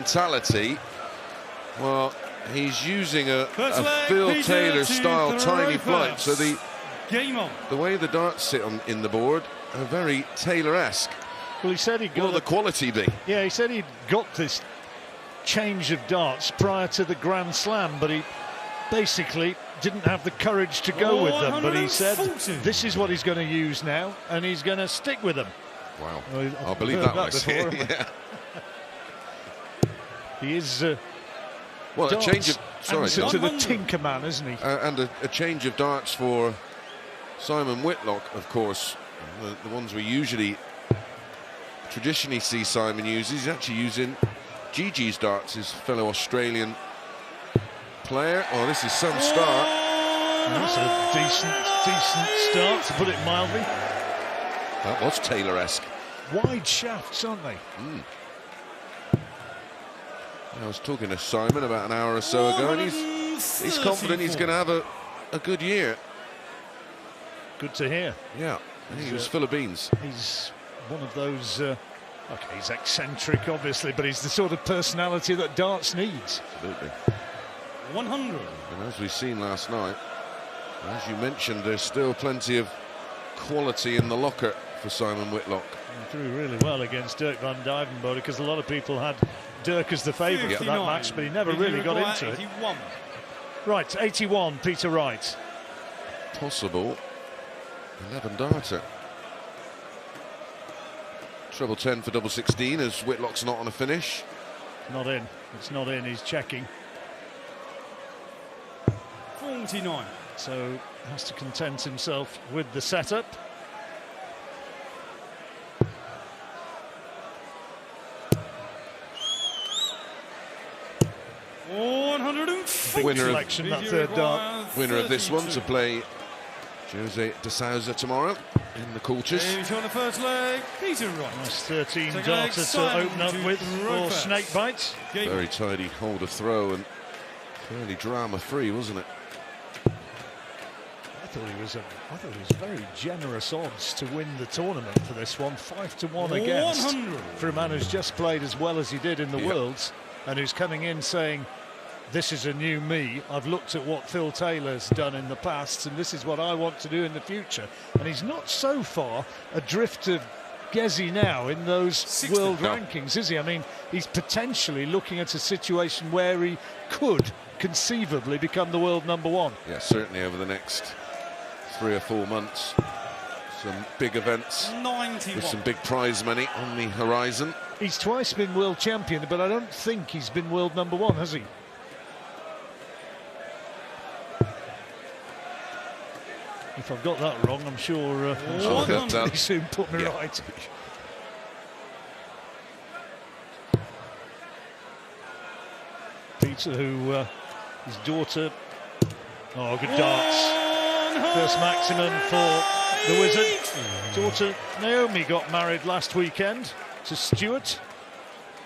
mentality. Well, he's using a Phil Taylor style tiny flight, so the way the darts sit in the board are very Taylor-esque. Well, he said he'd got... What will the quality be? Yeah, he said he'd got this change of darts prior to the Grand Slam, but he basically didn't have the courage to go with them. But he said this is what he's going to use now, and he's going to stick with them. Wow, well, I'll believe that one. Before, yeah. He is... well, a change of... Answer to the Tinker Man, isn't he? And a change of darts for Simon Whitlock, of course. The ones we usually traditionally see Simon use. He's actually using Gigi's darts, his fellow Australian player. Oh, this is some start. That's a decent start, to put it mildly. That was Taylor-esque. Wide shafts, aren't they? I was talking to Simon about an hour or so ago, and he's confident he's going to have a good year. Good to hear. Yeah, he was full of beans. He's one of those... okay, he's eccentric, obviously, but he's the sort of personality that darts needs. Absolutely. 100. And as we've seen last night, as you mentioned, there's still plenty of quality in the locker for Simon Whitlock. He threw really well against Dirk van Dijvenbode, because a lot of people had Dirk as the favourite for that match, but he never really got into 81. it. Right, 81, Peter Wright. Possible 11 darter. Treble 10 for double 16 as Whitlock's not on a finish. Not in. It's not in. He's checking. 49. So has to content himself with the setup. Winner selection, that third dart. Winner of this one to play Jose decisive tomorrow in the quarters. On the first leg, Peter Wright. Nice 13 darter to open up with for snake bites. Very tidy hold of throw and fairly drama-free, wasn't it? I thought he was very generous odds to win the tournament for this one. 5-1 against for a man who's just played as well as he did in the Worlds, and who's coming in saying, this is a new me. I've looked at what Phil Taylor's done in the past, and this is what I want to do in the future. And he's not so far adrift of Gezi now in those world rankings, is he? I mean, he's potentially looking at a situation where he could conceivably become the world #1. Yeah, certainly over the next 3 or 4 months. Some big events 91. with some big prize money on the horizon. He's twice been world champion, but I don't think he's been world #1, has he? If I've got that wrong, I'm sure he'll pretty soon put me right. Peter, who his daughter... Oh, good darts. First maximum for the Wizard. Daughter Naomi got married last weekend to Stuart.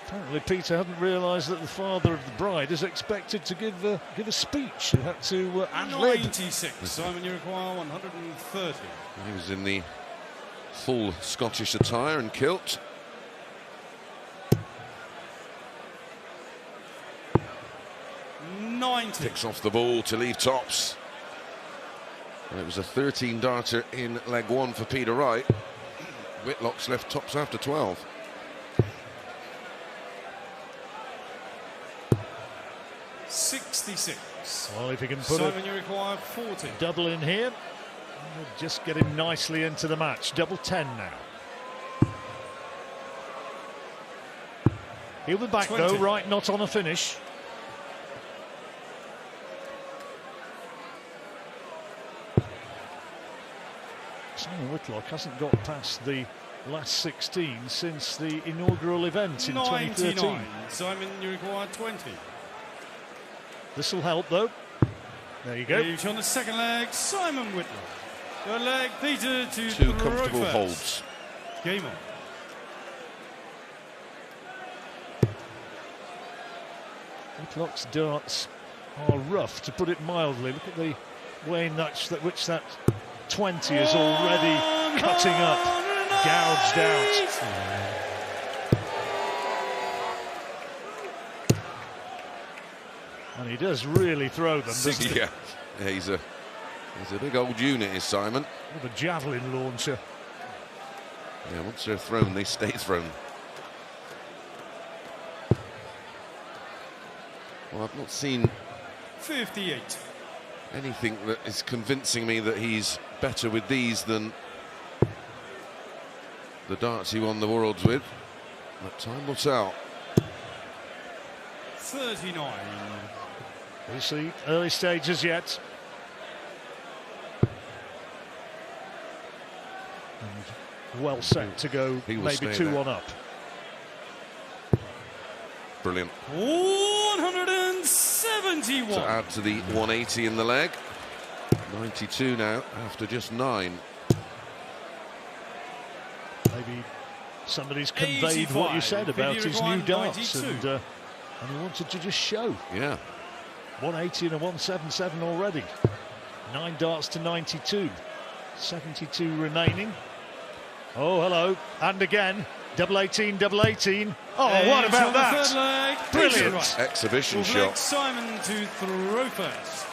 Apparently Peter hadn't realised that the father of the bride is expected to give a speech. He had to ad-lib. 96. Simon, you require 130. He was in the full Scottish attire and kilt. Picks off the ball to leave tops. And it was a 13 darter in leg 1 for Peter Wright. Whitlock's left tops after 12. Well, if he can put Simon, you require 40. Double in here, we'll just get him nicely into the match. Double 10 now. He'll be back 20. though, Wright not on a finish. Simon Whitlock hasn't got past the last 16 since the inaugural event in 2013. Simon, you require 20. This will help though. There you go. Each on the second leg, Simon Whitlock. Third leg, Peter to Two comfortable holds. Game on. Whitlock's darts are rough, to put it mildly. Look at the way in which that 20 is already cutting up, gouged out. And he does really throw them, doesn't he? Yeah, he's a big old unit, is Simon. With a javelin launcher. Yeah, once they're thrown, they stay thrown. Well, I've not seen 58. anything that is convincing me that he's better with these than the darts he won the Worlds with. But time will tell. 39. We'll see. Early stages yet. And well set to go, maybe 2-1 up. Brilliant. 171. To add to the 180 in the leg. 92 now after just 9. Maybe somebody's conveyed what you said about his new darts, and he wanted to just show. Yeah. 180 and a 177 already. 9 darts to 92. 72 remaining. Oh, hello. And again. Double 18, double 18. Oh, what about that? Brilliant. Exhibition shot. Simon to throw first.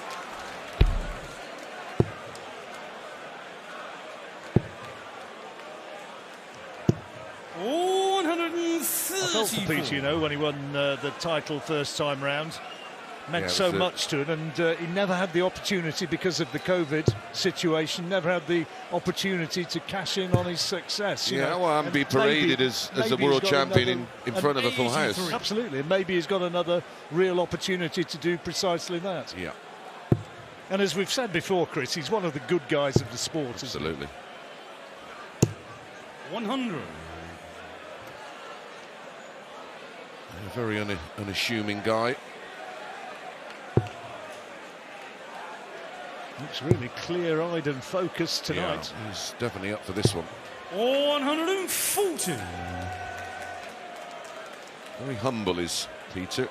I felt for Peter, you know, when he won the title first time round. Meant so much to him, and he never had the opportunity because of the COVID situation, never had the opportunity to cash in on his success. Yeah, well, and be paraded as a world champion in front of a full house. Absolutely, and maybe he's got another real opportunity to do precisely that. Yeah. And as we've said before, Chris, he's one of the good guys of the sport. Absolutely. 100. A very unassuming guy. Looks really clear-eyed and focused tonight. Yeah, he's definitely up for this one. 140. Very humble is Peter.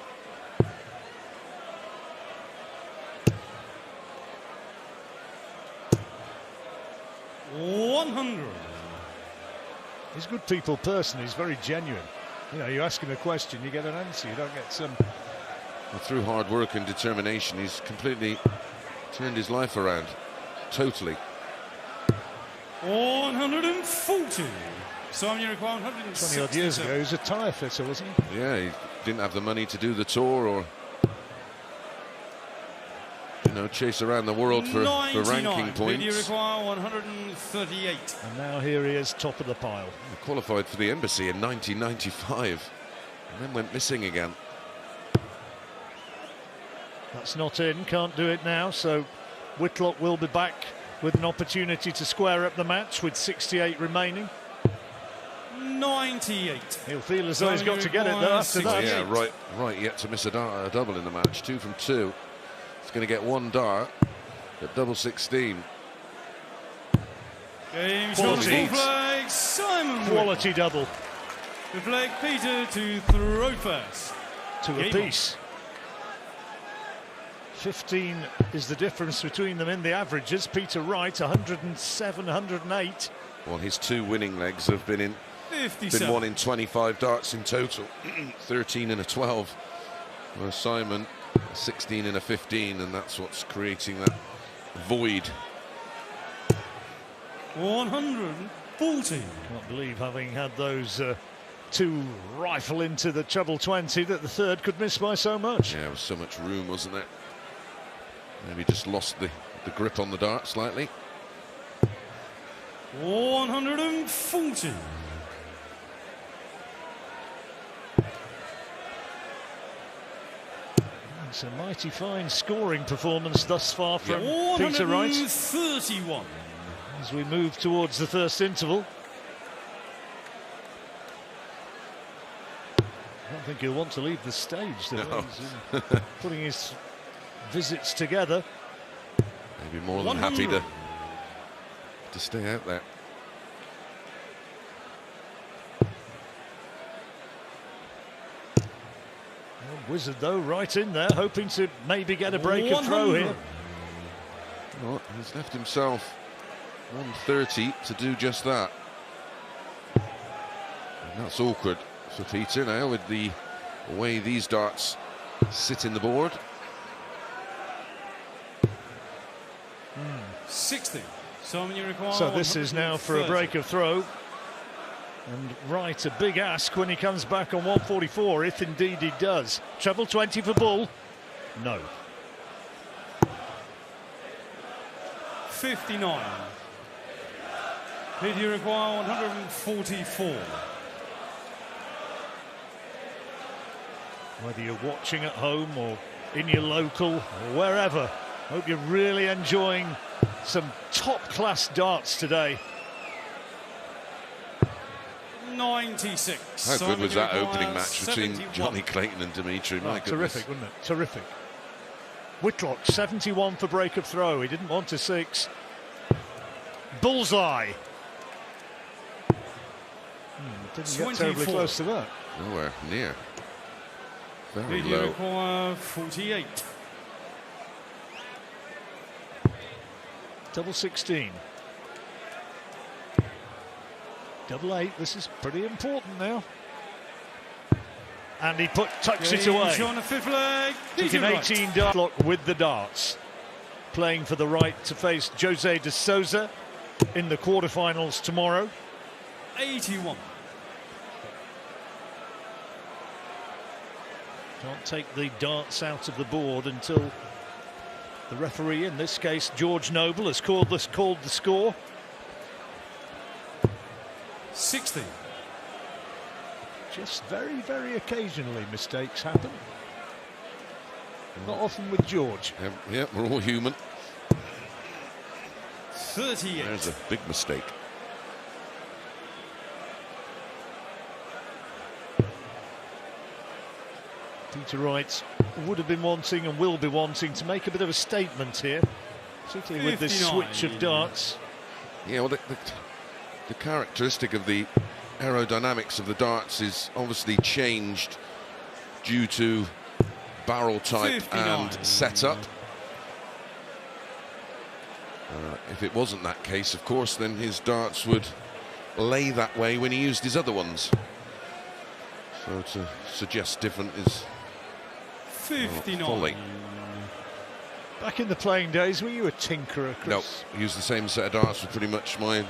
He's a good people person. He's very genuine. You know, you ask him a question, you get an answer. You don't get some... Well, through hard work and determination, he's completely turned his life around. Totally. 140. So you require 160. 20 odd years ago, he was a tyre fitter, wasn't he? Yeah, he didn't have the money to do the tour or, you know, chase around the world for ranking points. You require 138. And now here he is, top of the pile. He qualified for the embassy in 1995 and then went missing again. That's not in, can't do it now, so Whitlock will be back with an opportunity to square up the match with 68 remaining. 98. He'll feel as though he's got to get it though after that. Yeah, right yet to miss a double in the match. 2 from 2. He's going to get 1 dart at double 16. Game shot full flag, Simon. Quality double. The flag Peter to throw first. 2 apiece. 15 is the difference between them in the averages. Peter Wright, 107, 108. Well, his 2 winning legs have been 57. won in 25 darts in total. 13 and a 12. Whereas Simon, 16 and a 15, and that's what's creating that void. 140. Can't believe, having had those 2 rifle into the treble 20, that the third could miss by so much. Yeah, there was so much room, wasn't there? Maybe just lost the grip on the dart slightly. 140. It's a mighty fine scoring performance thus far from Peter Wright. 131. As we move towards the first interval. I don't think he'll want to leave the stage, though. No. He's putting his visits together. Maybe more than happy to stay out there. Wizard, though, right in there, hoping to maybe get a break and throw here. Well, he's left himself 130 to do just that. And that's awkward for Peter now with the way these darts sit in the board. 60. Simon, you require. So this is now for a break of throw. And Wright, a big ask when he comes back on 144, if indeed he does. Treble 20 for Bull. No. 59. Did you require 144? Whether you're watching at home or in your local or wherever, hope you're really enjoying some top-class darts today. 96. How good was that Simon, opening match between 71. Johnny Clayton and Dimitri? My goodness. Terrific, wasn't it? Terrific. Whitlock, 71 for break of throw. He didn't want a 6. Bullseye. Didn't get terribly 24. close to that. Nowhere near. Very Did you low. require 48? Double 16. Double 8. This is pretty important now. And he tucks it away. On the fifth leg. Took an 18 dart block with the darts. Playing for the right to face Jose de Souza in the quarterfinals tomorrow. 81. Can't take the darts out of the board until the referee, in this case George Noble, has called the score. 60. Just very, very occasionally mistakes happen. Not often with George. Yeah, we're all human. 38. There's a big mistake. Peter Wright would have been wanting and will be wanting to make a bit of a statement here, particularly with this 59. switch of darts. Yeah, well, the characteristic of the aerodynamics of the darts is obviously changed due to barrel type 59. and setup. If it wasn't that case, of course, then his darts would lay that way when he used his other ones. So to suggest different is 59. folly. Back in the playing days, were you a tinkerer, Chris? No, I used the same set of darts for pretty much my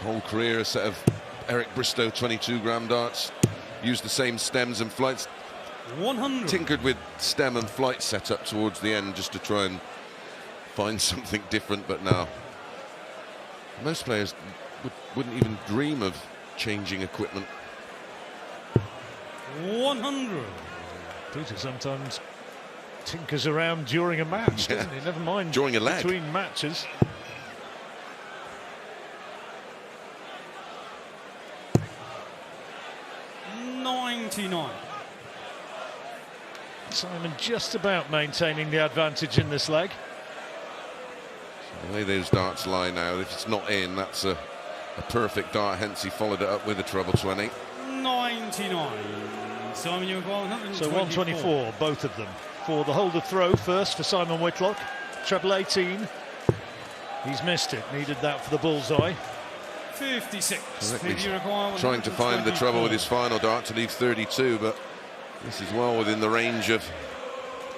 whole career. A set of Eric Bristow 22-gram darts. Used the same stems and flights. 100. Tinkered with stem and flight setup towards the end just to try and find something different, but no. Most players wouldn't even dream of changing equipment. 100. Peter sometimes tinkers around during a match, doesn't he? Never mind During a leg. between matches. $99. Simon just about maintaining the advantage in this leg. The way those darts lie now, if it's not in, that's a perfect dart, hence he followed it up with a treble 20. 99. Simon, you've got 124. So 124, both of them. For the holder throw first for Simon Whitlock. Treble 18. He's missed it. Needed that for the bullseye. 56. I think Did he's you require trying to find the trouble with his 124? final dart to leave 32, but this is well within the range of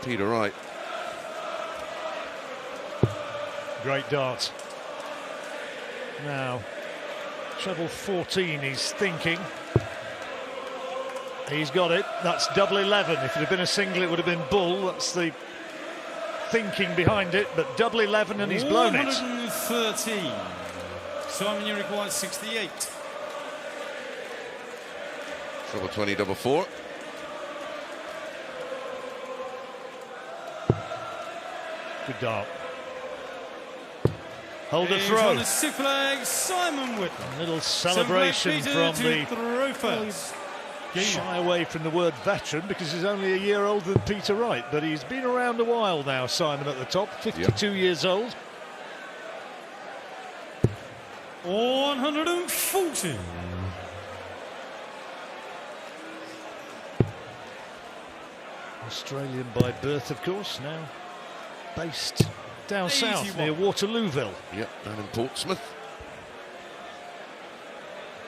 Peter Wright. Great dart. Now, treble 14, he's thinking. He's got it. That's double 11. If it had been a single, it would have been bull. That's the thinking behind it. But double 11, and he's blown it. 113. Simon, you require 68. Treble 20, double 4. Good dart. Hold a He's throw. on the sixth leg, Simon Whitlock. A little celebration from the throw first. shy away from the word veteran because he's only a year older than Peter Wright, but he's been around a while now, Simon at the top, 52 years old. 140. Australian by birth, of course, now based down south 81. near Waterlooville. Yep, down in Portsmouth.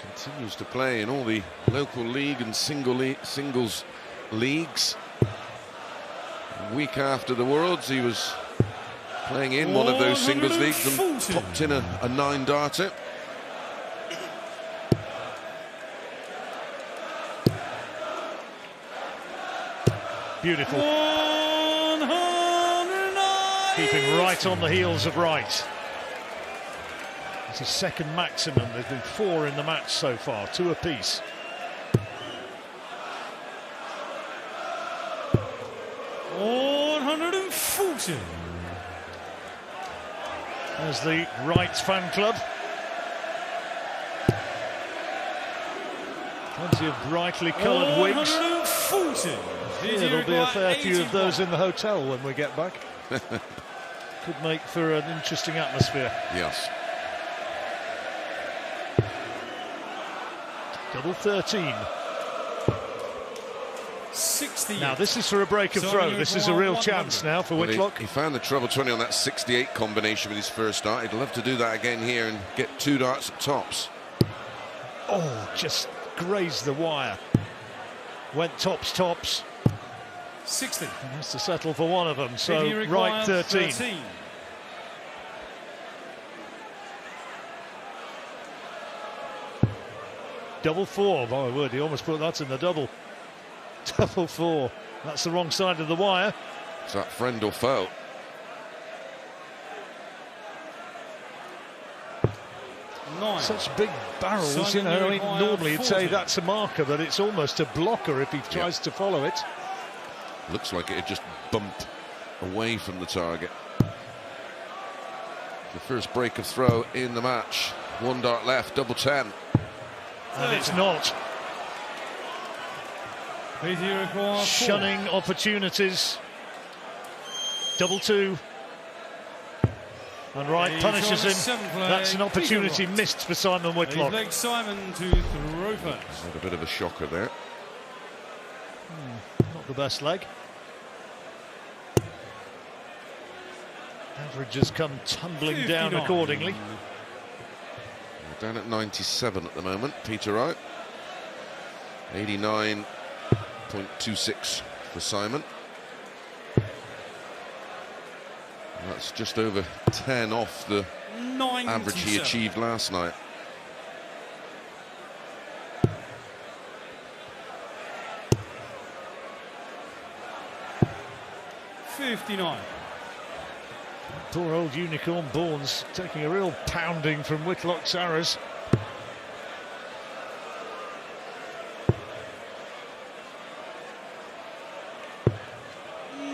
Continues to play in all the local league and singles leagues. A week after the Worlds, he was playing in one of those singles leagues and popped in a 9-darter. Beautiful. Keeping right on the heels of Wright. It's his second maximum. There's been 4 in the match so far, 2 apiece. There's the Wright fan club. Plenty of brightly coloured wigs. There'll be a fair few of those in the hotel when we get back. Could make for an interesting atmosphere. Yes. Double 13. 60. Now this is for a break of throw. This is a real chance now for Whitlock. He found the treble 20 on that 68 combination with his first dart. He'd love to do that again here and get 2 darts at tops. Oh, just grazed the wire. Went tops. 60. He has to settle for one of them. So Wright 13. Double 4. My word, he almost put that in the double. Double 4. That's the wrong side of the wire. Is that friend or foe? Such big barrels, you know. I mean, normally you'd say that's a marker, but it's almost a blocker if he tries to follow it. Looks like it had just bumped away from the target. The first break of throw in the match. 1 dart left, double 10. And it's not. Shunning opportunities. Double 2. And Wright punishes him. That's an opportunity missed for Simon Whitlock. Simon to throw first. Had a bit of a shocker there. Not the best leg. Averages come tumbling 59. Down accordingly. We're down at 97 at the moment. Peter Wright. 89.26 for Simon. That's just over 10 off the 97. average he achieved last night. $59. Poor old Unicorn Bourne's taking a real pounding from Whitlock's arrows.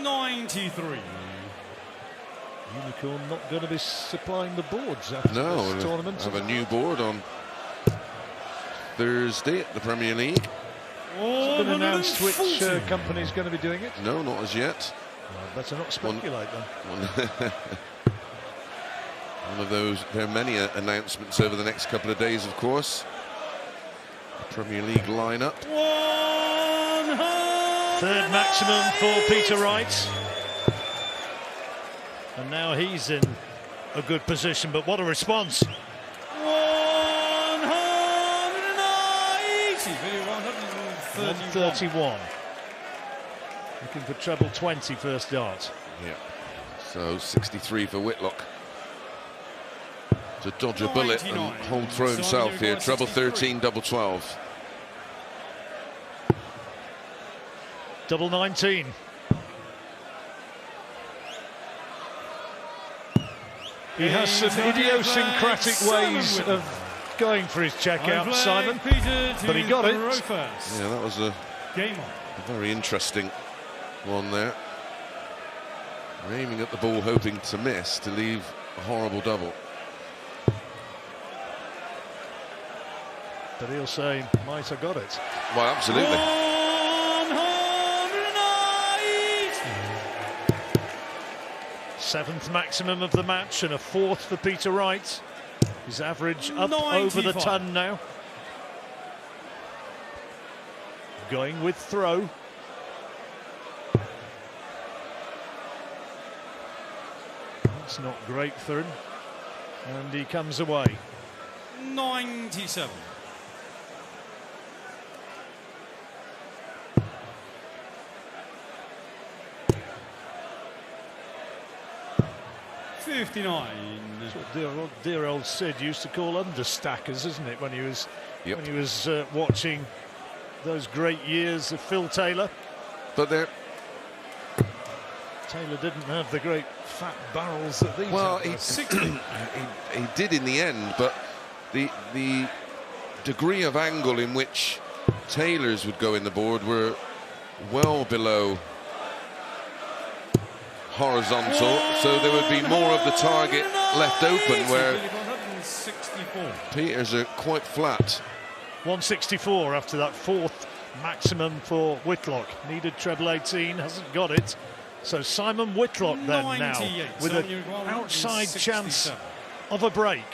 $93. Unicorn not going to be supplying the boards after this tournament. Have a new board on Thursday at the Premier League. Has it been announced which company is going to be doing it? No, not as yet. Better not speculate then. One of those, there are many announcements over the next couple of days, of course. The Premier League lineup. 3rd maximum for Peter Wright. And now he's in a good position, but what a response. 131. Looking for treble 20 first dart. Yeah. So 63 for Whitlock. To dodge a bullet and hold throw himself here. Treble 13, double 12. Double 19. He has some idiosyncratic ways of going for his checkout, Simon, but he got it. Yeah, that was a very interesting one there. Aiming at the ball, hoping to miss, to leave a horrible double. But he'll say, might have got it. Well, absolutely. 7th maximum of the match and a 4th for Peter Wright. His average up 95. Over the ton now. Going with throw. That's not great for him. And he comes away. 97. 59. That's what dear old Sid used to call understackers, isn't it, when he was watching those great years of Phil Taylor. But they're... Taylor didn't have the great fat barrels that these he did in the end, but the degree of angle in which Taylor's would go in the board were well below horizontal, so there would be more of the target left open, where Peters are quite flat. 164 after that fourth maximum for Whitlock. Needed treble 18, hasn't got it. So Simon Whitlock then now with an outside chance of a break.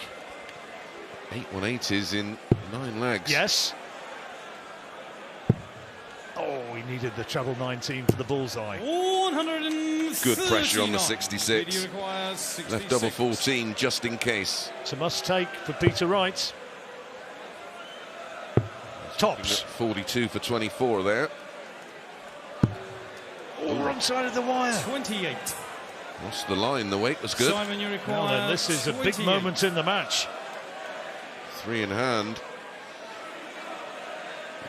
818 is in 9 legs. Yes. Oh, he needed the treble 19 for the bullseye. Good pressure on the 66. Left double 14 just in case. It's a must take for Peter Wright. Tops. 42 for 24 there. Oh, wrong side of the wire. 28. Lost the line, the weight was good. Simon, you require now then, this is a big moment in the match. 3 in hand.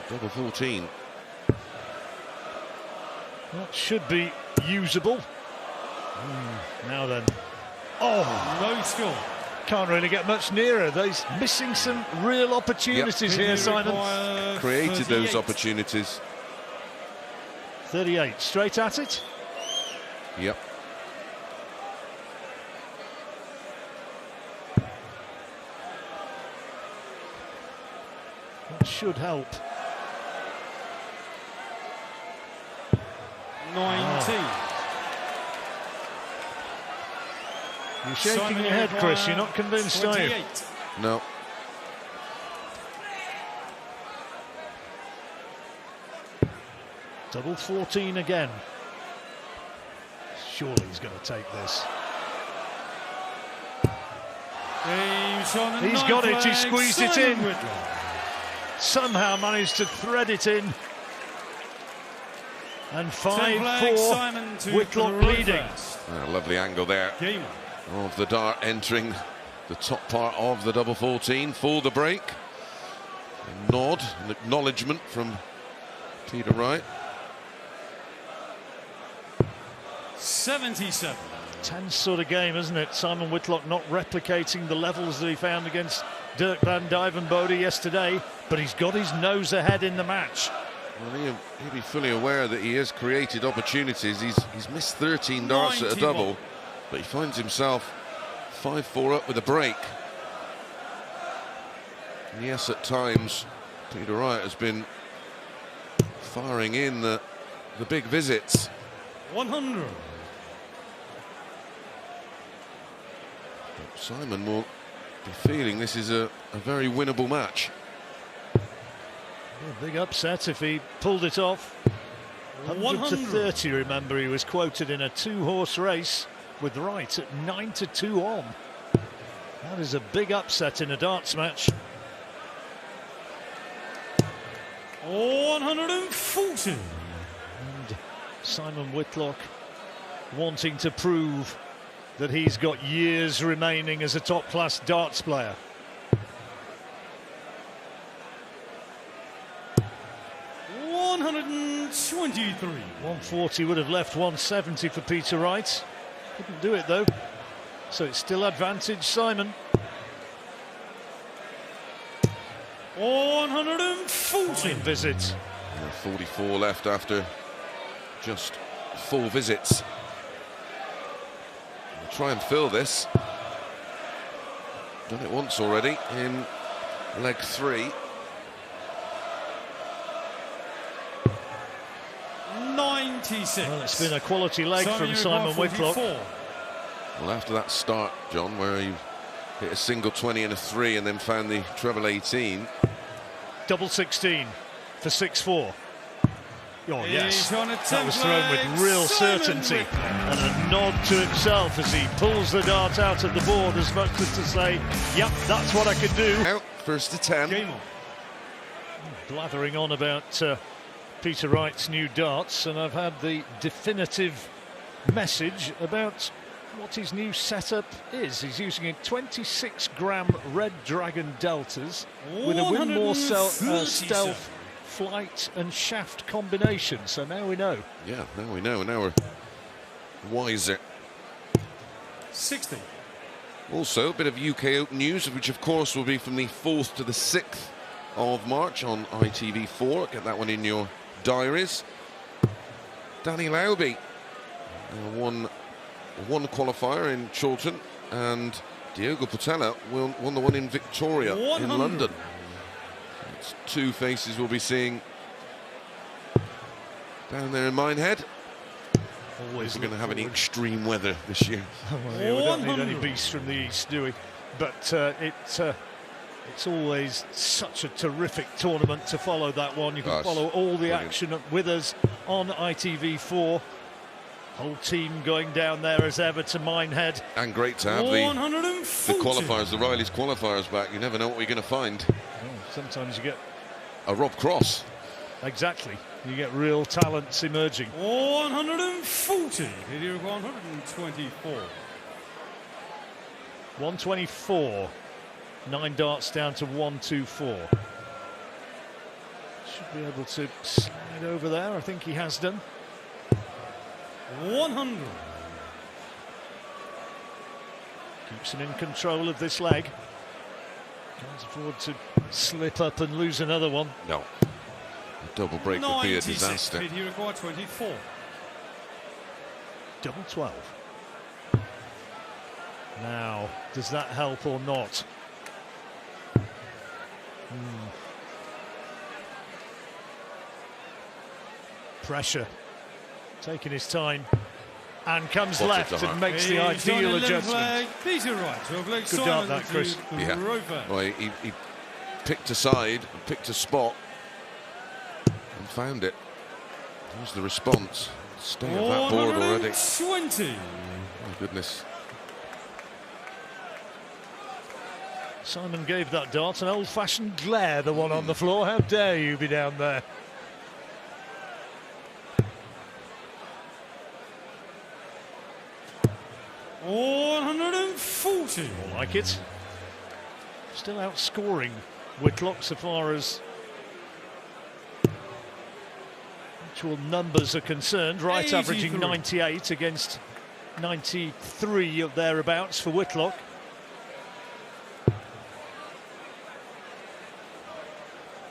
Double 14. That should be usable. Now then. Oh! No score. Can't really get much nearer. He's missing some real opportunities here, Simon. Created those opportunities. 38, straight at it. Yep. That should help. 90. You're shaking your head, Chris. You're not convinced, are you? No. Double 14 again. Surely he's going to take this. He's got it. He squeezed it in. Somehow managed to thread it in. And 5-4, Whitlock leading. A lovely angle there of the dart entering the top part of the double 14 for the break. A nod, an acknowledgement from Peter Wright. 77. Tense sort of game, isn't it? Simon Whitlock not replicating the levels that he found against Dirk van Dijvenbode yesterday, but he's got his nose ahead in the match. Well, he'll be fully aware that he has created opportunities. He's missed 13 darts 91. At a double, but he finds himself 5-4 up with a break. And yes, at times Peter Wright has been firing in the big visits. 100. But Simon will be feeling this is a very winnable match. A big upset if he pulled it off. 100 to 30, remember, he was quoted in a 2-horse race with Wright at 9-2 on. That is a big upset in a darts match. 140. And Simon Whitlock wanting to prove that he's got years remaining as a top-class darts player. 123. 140 would have left 170 for Peter Wright. Couldn't do it though. So it's still advantage Simon. 140. Visits. 44 left after just 4 visits. We'll try and fill this. Done it once already in leg 3. 96. Well, it's been a quality leg from Simon Whitlock. Well, after that start, John, where he hit a single 20 and a 3 and then found the treble 18. Double 16 for 6-4. Oh yes, that was thrown with real certainty and a nod to himself as he pulls the dart out of the board, as much as to say, yep, that's what I could do. Out, first to 10. Game on. Blathering on about Peter Wright's new darts, and I've had the definitive message about what his new setup is. He's using a 26-gram Red Dragon Deltas with a Winmore stealth flight and shaft combination. So now we know. Yeah, now we know. Now we're wiser. 60. Also, a bit of UK Open news, which of course will be from the 4th to the 6th of March on ITV4. Get that one in your diaries. Danny Lauby won qualifier in Chorlton, and Diogo Portela won the one in Victoria 100. in London. It's two faces we'll be seeing down there in Minehead. Always we're going to have any extreme weather this year. Well, yeah, we don't need any beasts from the east, do we? But it's always such a terrific tournament to follow that one. You can follow all the action with us on ITV4. Whole team going down there as ever to Minehead. And great to have the qualifiers, the Riley's qualifiers back. You never know what we're going to find. Oh, sometimes you get a Rob Cross. Exactly. You get real talents emerging. 140. 124. 124. 9 darts down to 124. Should be able to slide over there. I think he has done. 100. Keeps him in control of this leg. Can't afford to slip up and lose another one. No. A double break would be a disaster. He required 24. Double 12. Now, does that help or not? Pressure. Taking his time. And comes left and makes the ideal adjustment. Peter Wright, 12 legs. Good dart that, Chris. Yeah. Well, he picked a side, picked a spot, and found it. There's the response. Stay on that board already. 20. My goodness. Simon gave that dart an old-fashioned glare, the one on the floor. How dare you be down there? $140. I like it. Still outscoring Whitlock so far as actual numbers are concerned. Wright averaging 98 against 93 or thereabouts for Whitlock.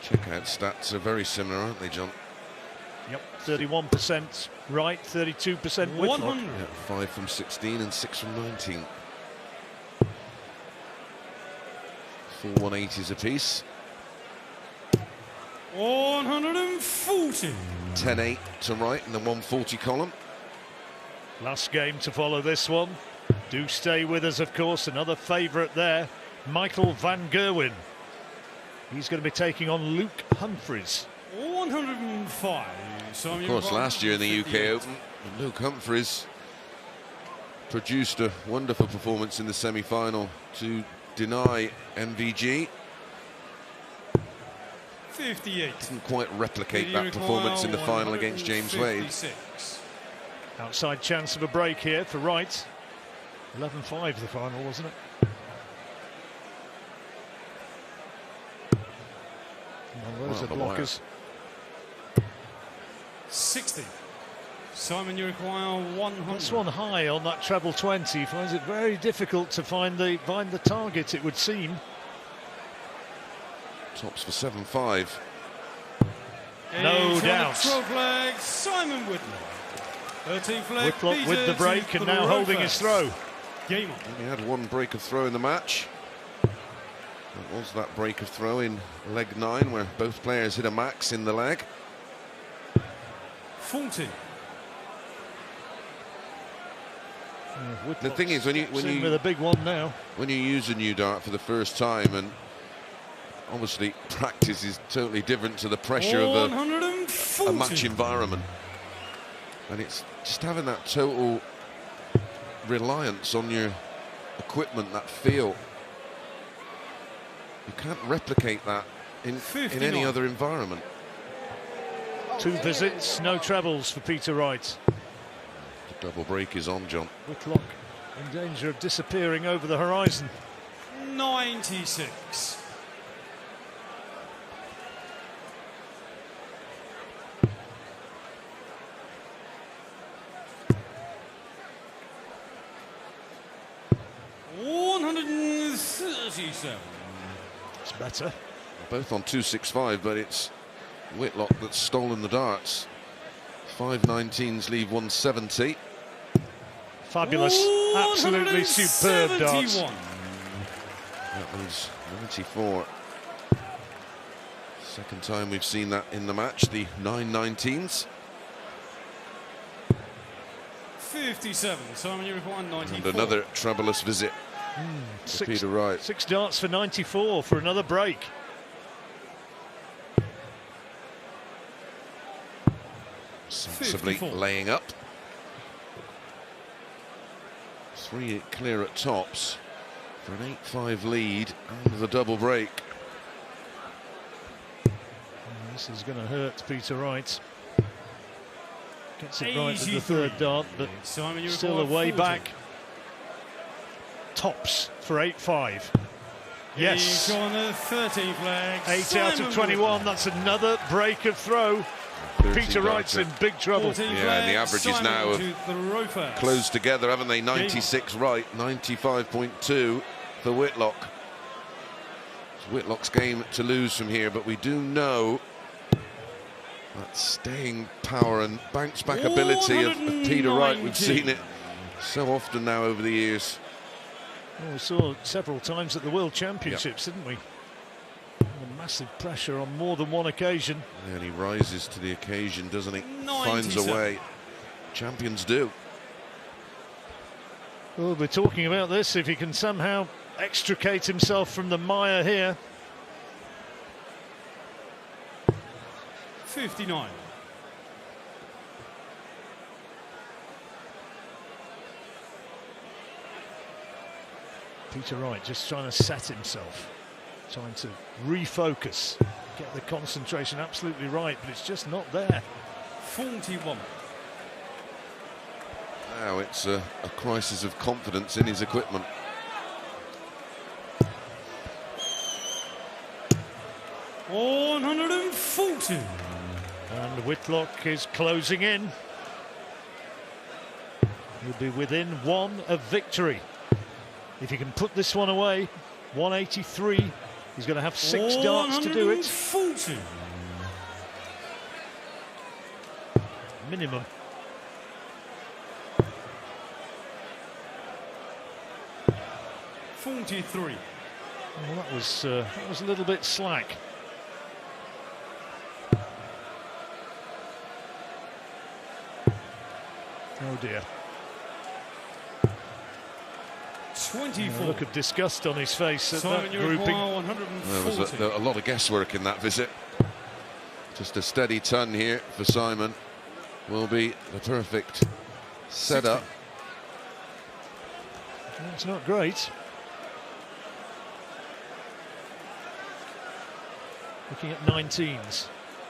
Checkout stats are very similar, aren't they, John? Yep, 31% Wright, 32% Whitlock. Yeah, 5 from 16 and 6 from 19. 4 180s apiece. 140. 10-8 to Wright in the 140 column. Last game to follow this one. Do stay with us, of course. Another favourite there, Michael van Gerwen. He's going to be taking on Luke Humphries. 105. Of course, last year in the UK Open, Luke Humphries produced a wonderful performance in the semi-final to deny MVG. 58. Didn't quite replicate that performance in the final against James Wade. Outside chance of a break here for Wright. 11-5 the final, wasn't it? Well, those are blockers. 60. Simon, you require 100. This one high on that treble 20. He finds it very difficult to find the target, it would seem. Tops for 7-5. No doubt. 12 flags, Simon Whitlock. 13 flag. Whitlock with the break and now holding his throw. Game on. He had one break of throw in the match. That was that break of throw in leg 9 where both players hit a max in the leg. 40. Yeah, the thing is, when you with a big one now, when you use a new dart for the first time, and obviously practice is totally different to the pressure of a match environment, and it's just having that total reliance on your equipment, that feel. You can't replicate that in any other environment. 2 visits, no trebles for Peter Wright. The double break is on, John. Whitlock in danger of disappearing over the horizon. 96. $137. It's better. Both on 265, but it's Whitlock that's stolen the darts. 519s leave 170. Fabulous, absolutely superb darts. That was 94. Second time we've seen that in the match, the 919s. 57. Simon, you require 94. And another troublous visit for Peter Wright. 6 darts for 94 for another break. Sensibly 54. laying up. 3 clear at tops for an 8-5 lead and the double break. This is going to hurt Peter Wright. Gets it right at the third dart, but Simon, still a way back. Tops for 8-5. Yes. He's on the 13 flag. 8 out of 21. That's another break of throw. Peter Wright's in big trouble. Yeah, and the averages now have closed together, haven't they? 96 Wright, 95.2 for Whitlock. It's Whitlock's game to lose from here, but we do know that staying power and bounce back ability of Peter Wright. We've seen it so often now over the years. Well, we saw it several times at the World Championships, didn't we? Under massive pressure on more than one occasion. Yeah, and he rises to the occasion, doesn't he? 97. Finds a way. Champions do. We'll be talking about this if he can somehow extricate himself from the mire here. 59. Peter Wright just trying to set himself, trying to refocus, get the concentration absolutely right, but it's just not there. 41. Now it's a crisis of confidence in his equipment. $140. And Whitlock is closing in. He'll be within 1 of victory. If he can put this one away, 183. He's going to have 6 darts to do it. 140. Minimum. $43. Well, that was a little bit slack. Oh dear. 24. A look of disgust on his face at Simon, that you grouping. require There was 140. a lot of guesswork in that visit. Just a steady ton here for Simon will be the perfect setup. It's not great. Looking at 19s.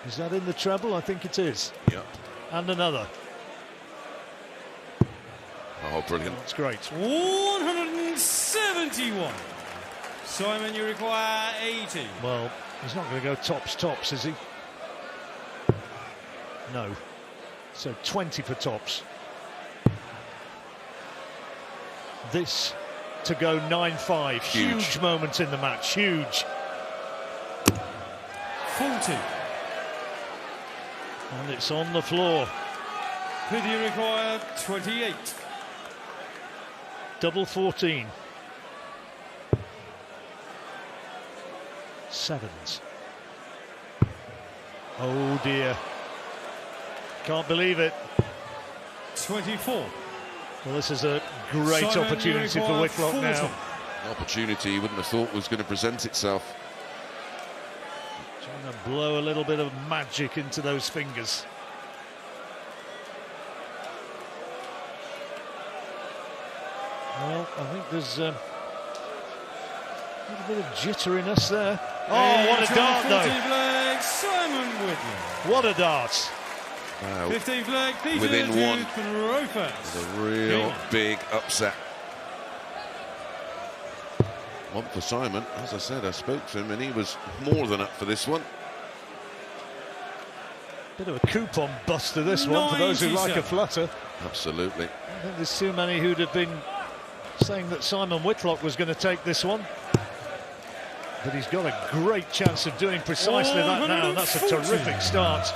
Is that in the treble? I think it is. Yep. And another. Oh, brilliant. That's great. 171. Simon, you require 80. Well, he's not going to go tops, is he? No. So 20 for tops. This to go 9-5. Huge moment in the match. Huge. 40. And it's on the floor. Could you require 28? Double 14. 7s. Oh dear. Can't believe it. 24. Well, this is a great Simon, opportunity you for require Whitlock 40. now. An opportunity you wouldn't have thought was going to present itself. Trying to blow a little bit of magic into those fingers. Well, I think there's a little bit of jitteriness there. Oh, what a dart, though. 15 flag, Simon Whitlock. What a dart. Wow. 15 flag, Peter Within one. Trophy. It's a real big upset. One for Simon. As I said, I spoke to him and he was more than up for this one. Bit of a coupon buster, this one, for those who like a flutter. Absolutely. I think there's too many who'd have been saying that Simon Whitlock was going to take this one. But he's got a great chance of doing precisely that now, and that's a terrific start.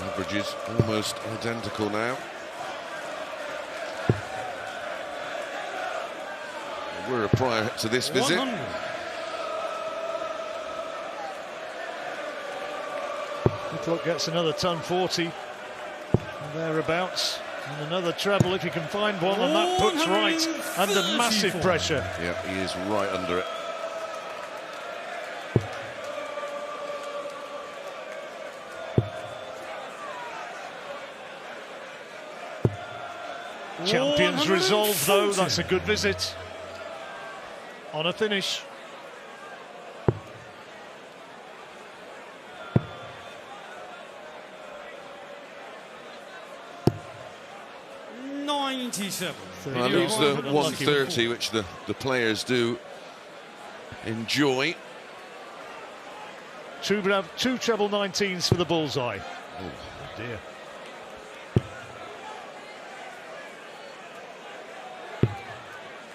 Averages almost identical now. We're prior to this visit. 100. Whitlock gets another ton 40 thereabouts, and another treble if he can find one, and that puts Wright under massive pressure. Yeah, he is right under it. Champions resolve, though. That's a good visit on a finish. Well, leaves the 130, which the players do enjoy. Two treble 19s for the bullseye. Oh dear.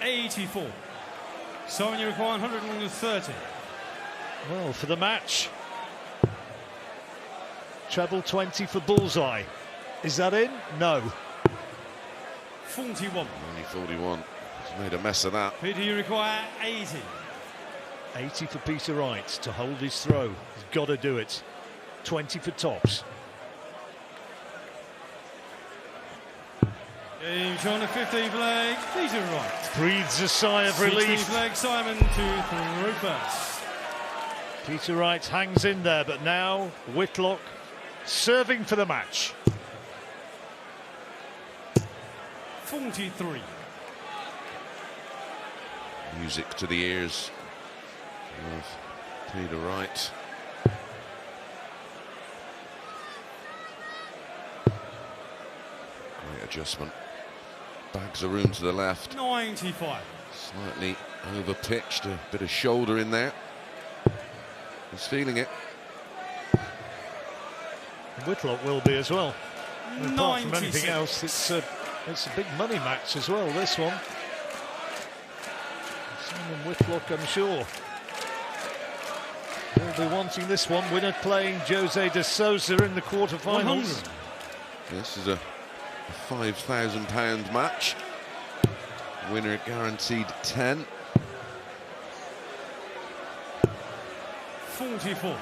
$84. So you require 130. Well, for the match, treble 20 for bullseye. Is that in? No. 41. Only 41. He's made a mess of that. Peter, you require 80. 80 for Peter Wright to hold his throw. He's got to do it. 20 for tops. Game on the 15th leg, Peter Wright. Breathes a sigh of relief. 16th leg, Simon to throw first. Peter Wright hangs in there, but now Whitlock serving for the match. 43. Music to the ears of Peter Wright. Great adjustment. Bags of room to the left. 95. Slightly over pitched, a bit of shoulder in there. He's feeling it. Whitlock will be as well. And apart from 96. anything else, it's a big money match as well, this one. Simon Whitlock, I'm sure, will be wanting this one. Winner playing Jose de Souza in the quarterfinals. This is a £5,000 match. Winner guaranteed 10. 44.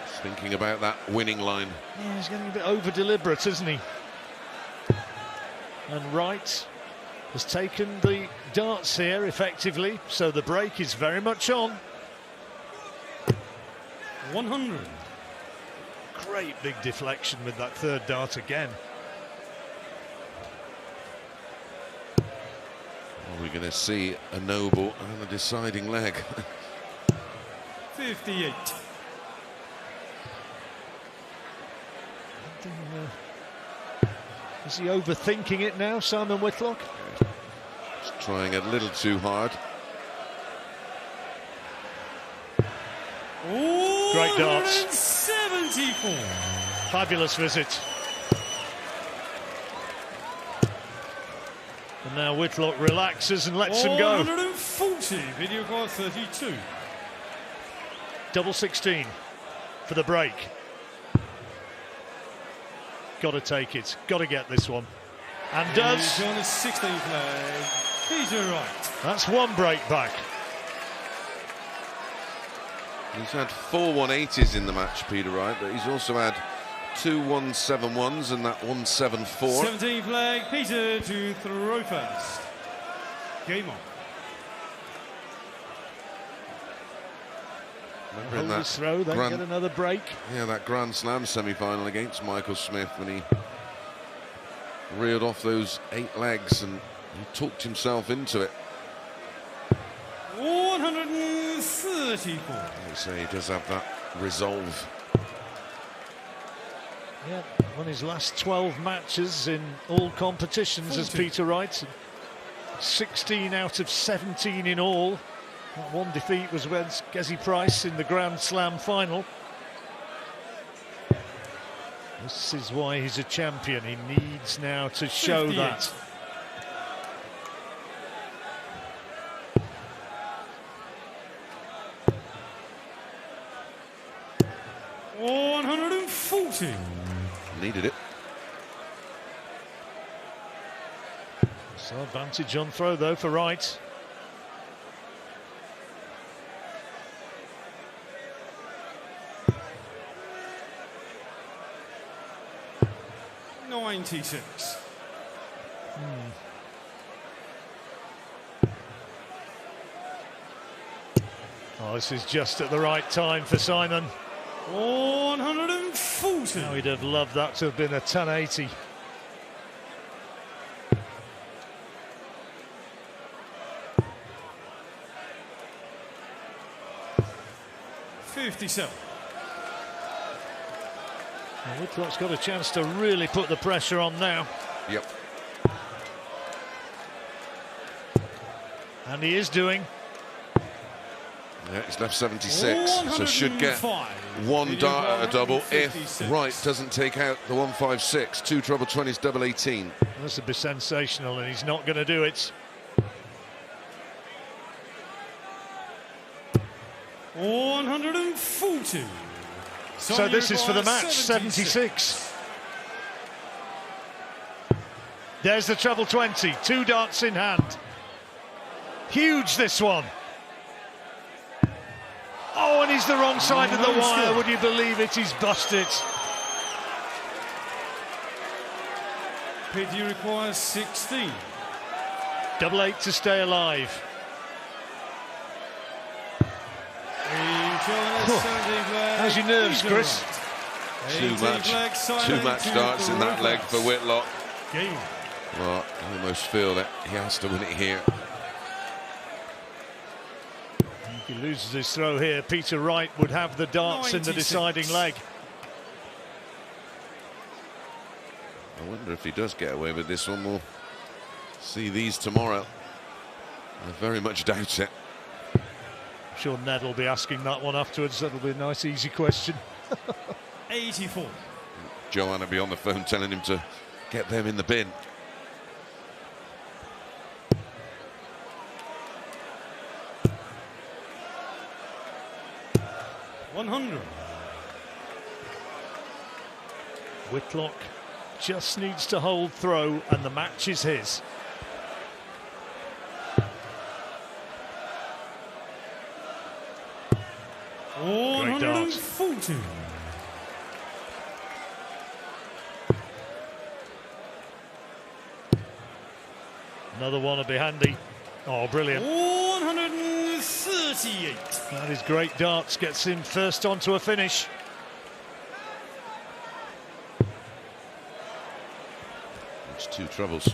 Just thinking about that winning line. Yeah, he's getting a bit over deliberate, isn't he? And Wright has taken the darts here effectively, so the break is very much on. 100. Great big deflection with that third dart again. Are we going to see a noble and a deciding leg? 58. Is he overthinking it now, Simon Whitlock? Just trying a little too hard. Great darts. 74. Fabulous visit. And now Whitlock relaxes and lets him go. 140. Video card 32. Double 16 for the break. Got to take it. Got to get this one. And does. On the 16th leg, Peter Wright. That's one break back. He's had 4 180s in the match, Peter Wright, but he's also had 2 171s and that 174. 17th leg, Peter to throw first. Game on. Remember Hold in that his throw, then get another break. Yeah, that Grand Slam semi-final against Michael Smith when he reeled off those 8 legs and he talked himself into it. 134. They say he does have that resolve. Yeah, won his last 12 matches in all competitions as Peter Wright. 16 out of 17 in all. That one defeat was against Gezi Price in the Grand Slam final. This is why he's a champion. He needs now to show 58. that. $140. Needed it. So advantage on throw though for Wright. $96. Oh, this is just at the right time for Simon. 140. Now he'd have loved that to have been a 1080. $57. Well, Whitlock's got a chance to really put the pressure on now. Yep. And he is doing. Yeah, he's left 76, so should get 105. one dart at a double if 156. Wright doesn't take out the 156. Two treble 20s, double 18. This would be sensational, and he's not going to do it. 140. So this is for the match, 76. There's the treble 20, 2 darts in hand. Huge, this one. Oh, and he's the wrong side of the wire. Would you believe it? He's busted. PD requires 16. Double 8 to stay alive. How's your nerves, Chris? Two match darts in that leg for Whitlock. Game. Well, I almost feel that he has to win it here. If he loses his throw here, Peter Wright would have the darts 96. in the deciding leg. I wonder if he does get away with this one. We'll see these tomorrow. I very much doubt it. I'm sure Ned will be asking that one afterwards. That'll be a nice, easy question. 84. Joanne will be on the phone telling him to get them in the bin. $100. Whitlock just needs to hold throw, and the match is his. Great dart. 140. Another one will be handy. Oh, brilliant. 138. That is great darts. Gets him first onto a finish. It's two trebles.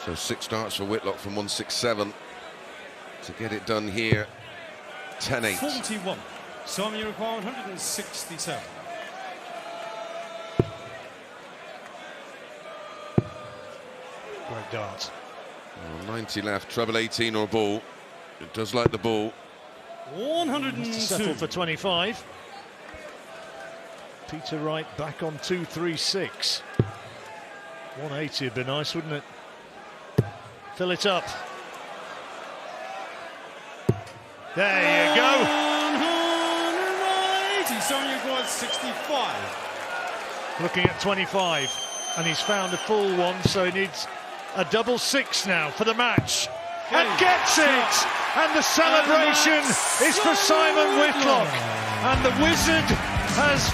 So 6 darts for Whitlock from 167 to get it done here. 10-8. 41. Simon, you require 167. Great dart. 90 left, treble 18 or a ball. It does like the ball. 102. Settle for 25. Peter Wright back on 236. 180 would be nice, wouldn't it? Fill it up. There you go. 180. Simon, you require 65. Looking at 25, and he's found a full one, so he needs a double 6 now for the match. And gets it! And the celebration is for Simon Whitlock. And the wizard has